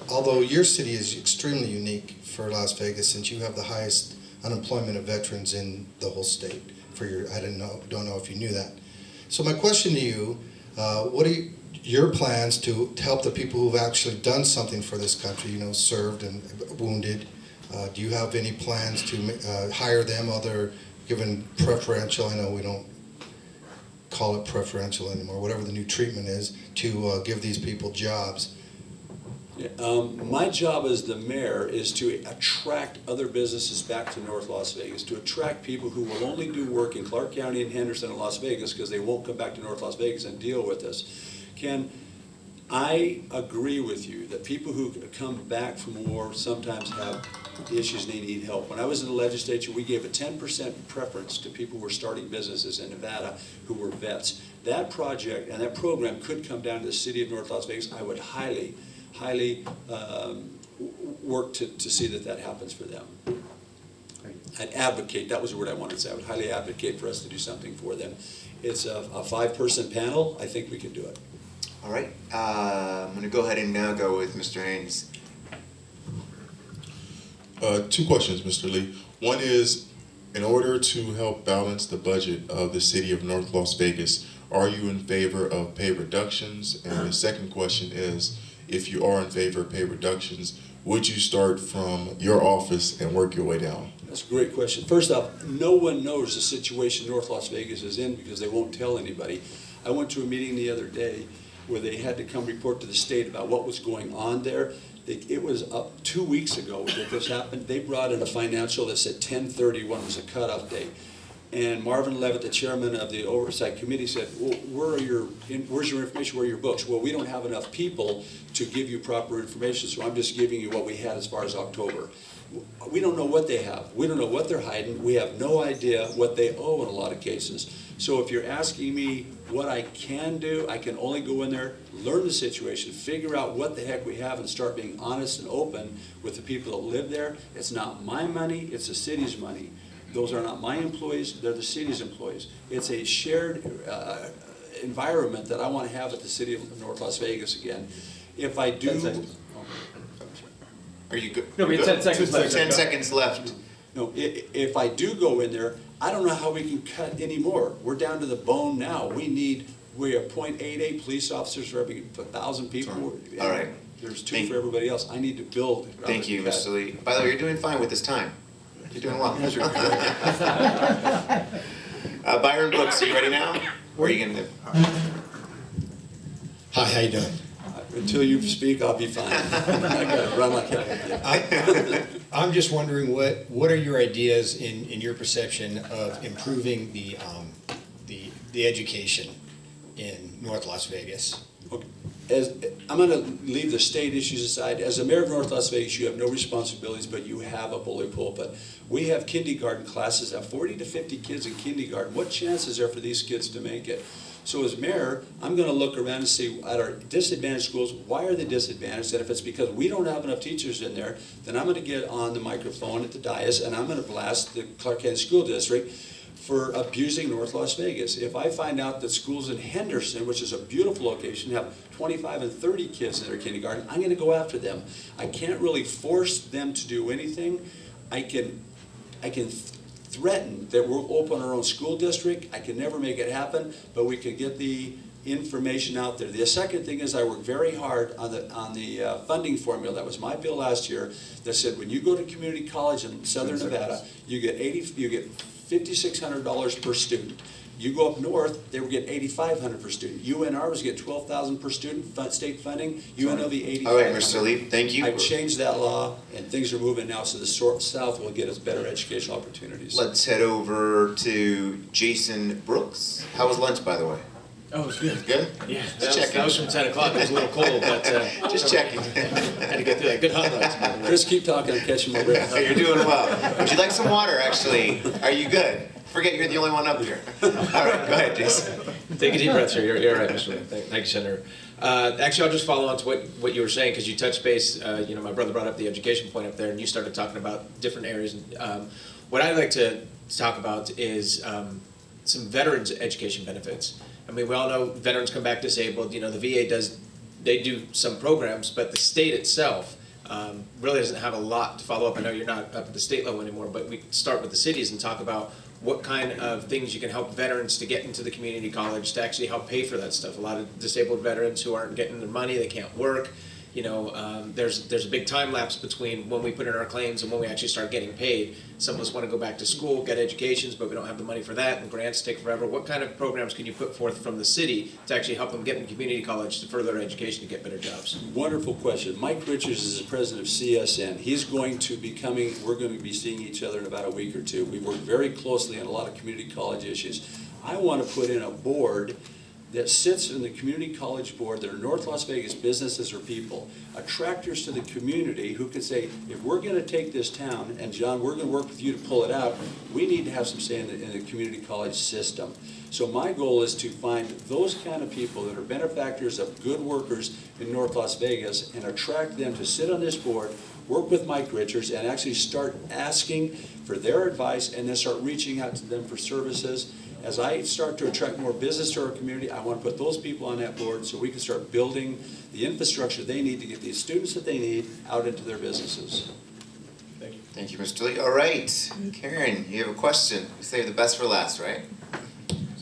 Although your city is extremely unique for Las Vegas, since you have the highest unemployment of veterans in the whole state. I don't know if you knew that. So my question to you, what are your plans to help the people who've actually done something for this country, served and wounded? Do you have any plans to hire them, given preferential, I know we don't call it preferential anymore, whatever the new treatment is, to give these people jobs? My job as the mayor is to attract other businesses back to North Las Vegas, to attract people who will only do work in Clark County and Henderson and Las Vegas because they won't come back to North Las Vegas and deal with this. Ken, I agree with you that people who come back from war sometimes have issues and they need help. When I was in the legislature, we gave a 10% preference to people who were starting businesses in Nevada who were vets. That project and that program could come down to the city of North Las Vegas. I would highly work to see that happens for them. I'd advocate, that was the word I wanted to say. I would highly advocate for us to do something for them. It's a 5-person panel. I think we can do it. All right, I'm going to go ahead and now go with Mr. Haynes. 2 questions, Mr. Lee. One is, in order to help balance the budget of the city of North Las Vegas, are you in favor of pay reductions? And the second question is, if you are in favor of pay reductions, would you start from your office and work your way down? That's a great question. First off, no one knows the situation North Las Vegas is in because they won't tell anybody. I went to a meeting the other day where they had to come report to the state about what was going on there. It was up 2 weeks ago that this happened. They brought in a financial that said 10/31 was a cutoff date. And Marvin Levitt, the chairman of the oversight committee, said, well, where's your information, where are your books? Well, we don't have enough people to give you proper information, so I'm just giving you what we had as far as October. We don't know what they have. We don't know what they're hiding. We have no idea what they owe in a lot of cases. So if you're asking me what I can do, I can only go in there, learn the situation, figure out what the heck we have, and start being honest and open with the people that live there. It's not my money, it's the city's money. Those are not my employees, they're the city's employees. It's a shared environment that I want to have at the city of North Las Vegas again. If I do... 10 seconds. Are you good? No, we have 10 seconds left. 10 seconds left. No, if I do go in there, I don't know how we can cut any more. We're down to the bone now. We have 0.88 police officers for every 1,000 people. All right. There's 2 for everybody else. I need to build. Thank you, Mr. Lee. By the way, you're doing fine with this time. You're doing well. Brooks, are you ready now? Or are you gonna? Hi, how you doing? Until you speak, I'll be fine. I gotta run like hell. I'm just wondering what are your ideas in your perception of improving the education in North Las Vegas? I'm going to leave the state issues aside. As a mayor of North Las Vegas, you have no responsibilities, but you have a bully pulpit. We have kindergarten classes, have 40 to 50 kids in kindergarten. What chance is there for these kids to make it? So as mayor, I'm going to look around and see at our disadvantaged schools, why are they disadvantaged? And if it's because we don't have enough teachers in there, then I'm going to get on the microphone at the dais and I'm going to blast the Clark County School District for abusing North Las Vegas. If I find out that schools in Henderson, which is a beautiful location, have 25 and 30 kids in their kindergarten, I'm going to go after them. I can't really force them to do anything. I can threaten that we'll open our own school district. I can never make it happen, but we can get the information out there. The second thing is I work very hard on the funding formula. That was my bill last year that said when you go to community college in Southern Nevada, you get $5,600 per student. You go up north, they would get $8,500 per student. UNR was get $12,000 per student state funding. UNLV $8,500. All right, Mr. Lee, thank you. I've changed that law, and things are moving now, so the South will get us better educational opportunities. Let's head over to Jason Brooks. How was lunch, by the way? Oh, it was good. Good? Yeah, Just checking. that was from 10 o'clock. It was a little cold, but just checking. Had to get through that. Good hot dogs, by the way. Chris, keep talking. I'm catching my breath. You're doing well. Would you like some water, actually? Are you good? Forget you're the only one up here. All right, go ahead, Jason. Take a deep breath, sir. You're right, Mr. Lee. Thank you, Senator. Actually, I'll just follow on to what you were saying, because you touched base, my brother brought up the education point up there, and you started talking about different areas. What I'd like to talk about is some veterans education benefits. I mean, we all know veterans come back disabled. The VA they do some programs, but the state itself really doesn't have a lot to follow up. I know you're not up at the state level anymore, but we start with the cities and talk about what kind of things you can help veterans to get into the community college to actually help pay for that stuff. A lot of disabled veterans who aren't getting their money, they can't work. There's a big time lapse between when we put in our claims and when we actually start getting paid. Some of us want to go back to school, get educations, but we don't have the money for that, and grants take forever. What kind of programs can you put forth from the city to actually help them get in community college to further their education to get better jobs? Wonderful question. Mike Richards is the president of CSN. He's going to be coming, we're going to be seeing each other in about a week or two. We've worked very closely on a lot of community college issues. I want to put in a board that sits in the community college board that are North Las Vegas businesses or people, attractors to the community who can say, if we're going to take this town, and John, we're going to work with you to pull it out, we need to have some say in the community college system. So my goal is to find those kind of people that are benefactors of good workers in North Las Vegas and attract them to sit on this board, work with Mike Richards, and actually start asking for their advice and then start reaching out to them for services. As I start to attract more business to our community, I want to put those people on that board so we can start building the infrastructure they need to get these students that they need out into their businesses. Thank you. Thank you, Mr. Lee. All right, Karen, you have a question. We saved the best for last, right? I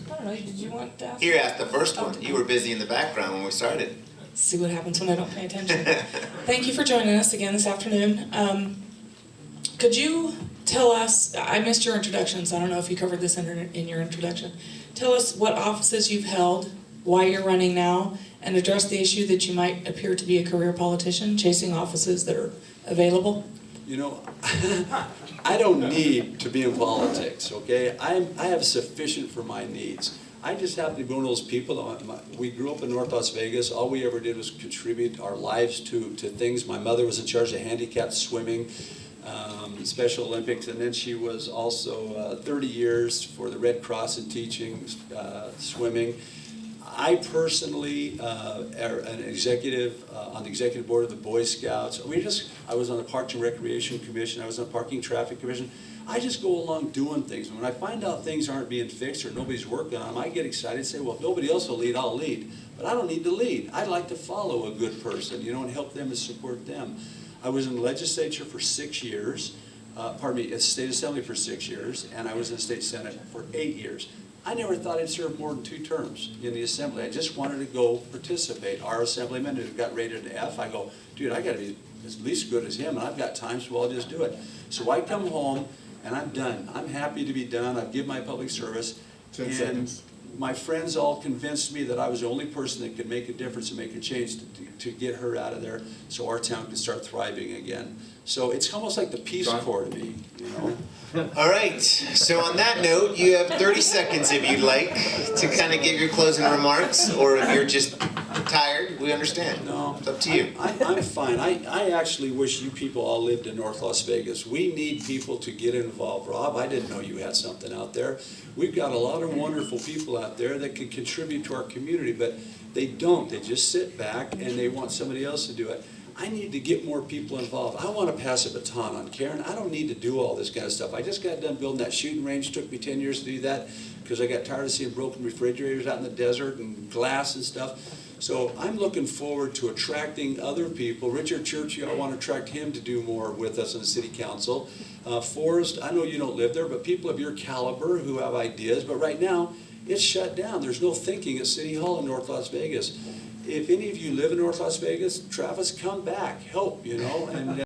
don't know, did you want to ask? Here, ask the first one. You were busy in the background when we started. Let's see what happens when I don't pay attention. Thank you for joining us again this afternoon. Could you tell us, I missed your introduction, so I don't know if you covered this in your introduction. Tell us what offices you've held, why you're running now, and address the issue that you might appear to be a career politician, chasing offices that are available. I don't need to be in politics, okay? I have sufficient for my needs. I just happen to be one of those people. We grew up in North Las Vegas. All we ever did was contribute our lives to things. My mother was in charge of handicapped swimming, Special Olympics, and then she was also 30 years for the Red Cross in teaching swimming. I personally am an executive on the executive board of the Boy Scouts. I was on the Parks and Recreation Commission. I was on the Parking Traffic Commission. I just go along doing things. When I find out things aren't being fixed or nobody's working on them, I get excited and say, well, if nobody else will lead, I'll lead. But I don't need to lead. I'd like to follow a good person, and help them and support them. I was in the legislature for 6 years, at the State Assembly for 6 years, and I was in the State Senate for 8 years. I never thought I'd serve more than 2 terms in the Assembly. I just wanted to go participate. Our Assemblyman who got rated an F, I go, dude, I got to be at least good as him, and I've got time, so I'll just do it. So I come home, and I'm done. I'm happy to be done. I've given my public service, 10 And seconds. my friends all convinced me that I was the only person that could make a difference and make a change to get her out of there so our town can start thriving again. So it's almost like the Peace Corps to me, you know? All right, so on that note, you have 30 seconds if you'd like to kind of give your closing remarks, or if you're just tired, we understand. No. It's up to you. I'm fine. I actually wish you people all lived in North Las Vegas. We need people to get involved. Rob, I didn't know you had something out there. We've got a lot of wonderful people out there that can contribute to our community, but they don't. They just sit back and they want somebody else to do it. I need to get more people involved. I want to pass a baton on. Karen, I don't need to do all this kind of stuff. I just got done building that shooting range. It took me 10 years to do that because I got tired of seeing broken refrigerators out in the desert and glass and stuff. So I'm looking forward to attracting other people. Richard Churchill, I want to attract him to do more with us in the city council. Forrest, I know you don't live there, but people of your caliber who have ideas. But right now, it's shut down. There's no thinking at City Hall in North Las Vegas. If any of you live in North Las Vegas, Travis, come back, help, you know. And